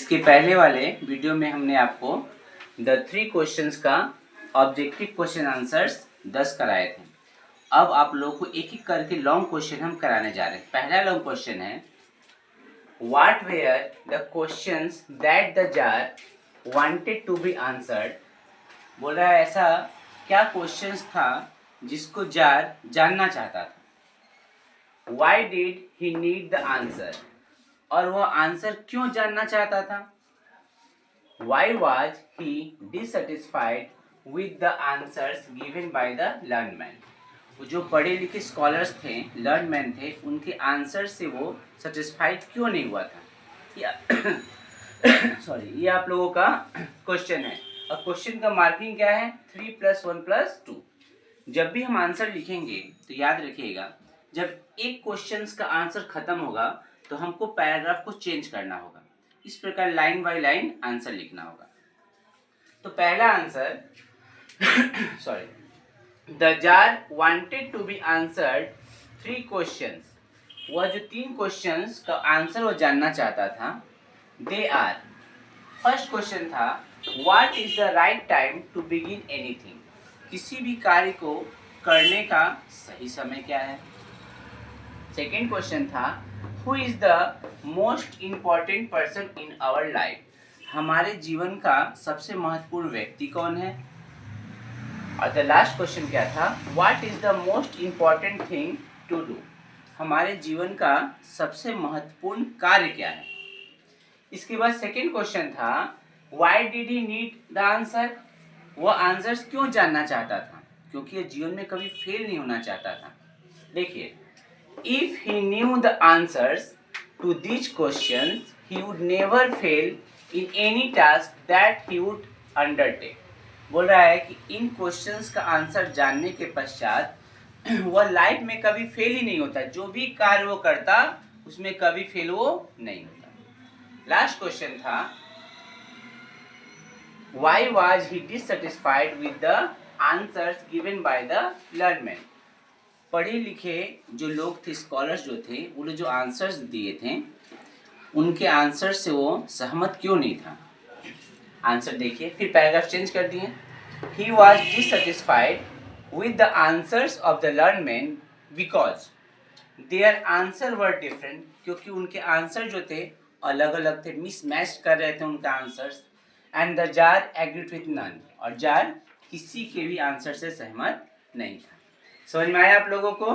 इसके पहले वाले वीडियो में हमने आपको द 3 क्वेश्चंस का ऑब्जेक्टिव क्वेश्चन आंसर्स 10 कराए थे। अब आप लोगों को एक एक करके लॉन्ग क्वेश्चन हम कराने जा रहे हैं। पहला लॉन्ग क्वेश्चन है, what were the questions that the czar wanted to be answered. बोल रहा है ऐसा क्या क्वेश्चंस था जिसको जार जानना चाहता था। Why did he need the answer? और वह आंसर क्यों जानना चाहता था। Why was he dissatisfied with the answers given by the learned man? वो जो पढ़े लिखे स्कॉलर्स थे, लर्न मैन थे, उनके आंसर से वो सेटिस्फाइड क्यों नहीं हुआ था। ये आप लोगों का क्वेश्चन है। और क्वेश्चन का मार्किंग क्या है, 3 + 1 + 2। जब भी हम आंसर लिखेंगे तो याद रखिएगा, जब एक क्वेश्चंस का आंसर खत्म होगा तो हमको पैराग्राफ को चेंज करना होगा। इस प्रकार लाइन बाय लाइन आंसर लिखना होगा। तो पहला answer the czar wanted to be answered 3 questions. वह जो 3 क्वेश्चंस का आंसर वो जानना चाहता था, दे आर। फर्स्ट क्वेश्चन था, what is the right time to begin anything. किसी भी कार्य को करने का सही समय क्या है। सेकेंड क्वेश्चन था, who is the most important person in our life. हमारे जीवन का सबसे महत्वपूर्ण व्यक्ति कौन है। और द लास्ट क्वेश्चन क्या था, what is the most important thing to do. हमारे जीवन का सबसे महत्वपूर्ण कार्य क्या है। इसके बाद सेकेंड क्वेश्चन था, why did he need the answer. वह आंसर्स क्यों जानना चाहता था, क्योंकि यह जीवन में कभी फेल नहीं होना चाहता था। देखिए, if he knew the answers to this questions he would never fail in any task that he would undertake. बोल रहा है कि इन क्वेश्चंस का आंसर जानने के पश्चात वह लाइफ में कभी फेल ही नहीं होता। जो भी कार्य वो करता उसमें कभी फेल वो नहीं होता। लास्ट क्वेश्चन था, why was he dissatisfied with the answers given by the learned man। पढ़े लिखे जो लोग थे, स्कॉलर्स जो थे, उन्होंने जो आंसर्स दिए थे उनके आंसर से वो सहमत क्यों नहीं था। आंसर देखिए, फिर पैराग्राफ चेंज कर दिए। he was dissatisfied with the answers of the learned man because their answer were different। क्योंकि उनके आंसर जो थे अलग अलग थे, मिसमैच कर रहे थे उनका answers. And the tsar agreed with none. और जार किसी के भी आंसर से सहमत नहीं था। समझ में आया आप लोगों को।